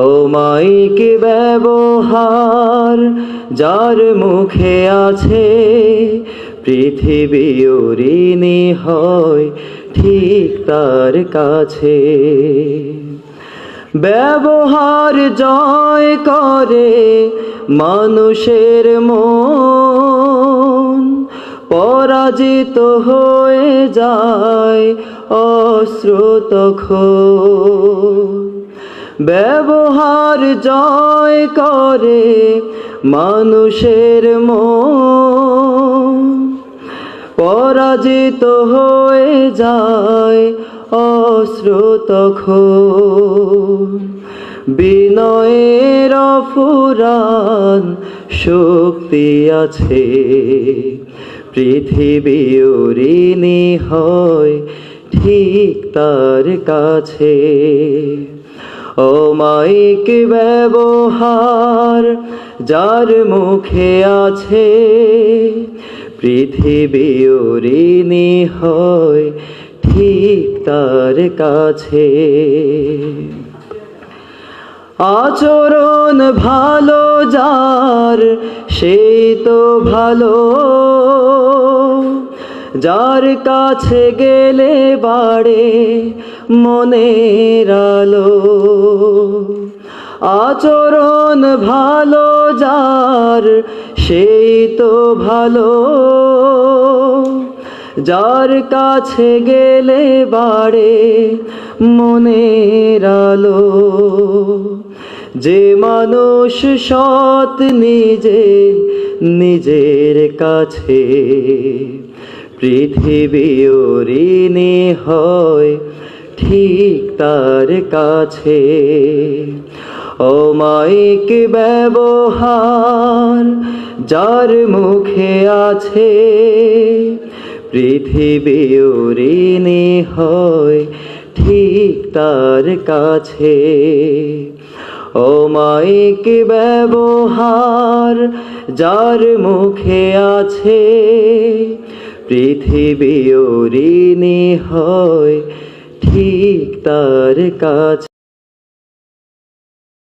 অমায়িক ব্যবহার যার মুখে আছে, পৃথিবী ঋণী হয় ঠিক তার কাছে। ব্যবহার জয় করে মানুষের মন, পরাজিত হয়ে যায় অস্ত্র তখন। ব্যবহার জয় করে মানুষের মন, পরাজিত হয়ে যায় অস্ত্র তখন। বিনয়ের অফুরান শক্তি আছে, পৃথিবী ঋণী হয় ঠিক তার কাছে। অমায়িক ব্যবহার যার মুখে আছে, পৃথিবী ঋণী হয় ঠিক তার কাছে। আচরণ ভালো যার, সেই তো ভালো, যার কাছে গেলে বাড়ে মনের আলো। আচরণ ভালো যার, সেই তো ভালো, যার কাছে গেলে বাড়ে মনের আলো। যে মানুষ সৎ নিজের কাছে, পৃথিবী ঋণী হয় ঠিক তার কাছে। অমায়িক ব্যবহার যার মুখে আছে, পৃথিবী ঋণী হয় ঠিক তার কাছে। অমায়িক ব্যবহার যার মুখে আছে, পৃথিবী ঋণী হয় ঠিক তার কাছে।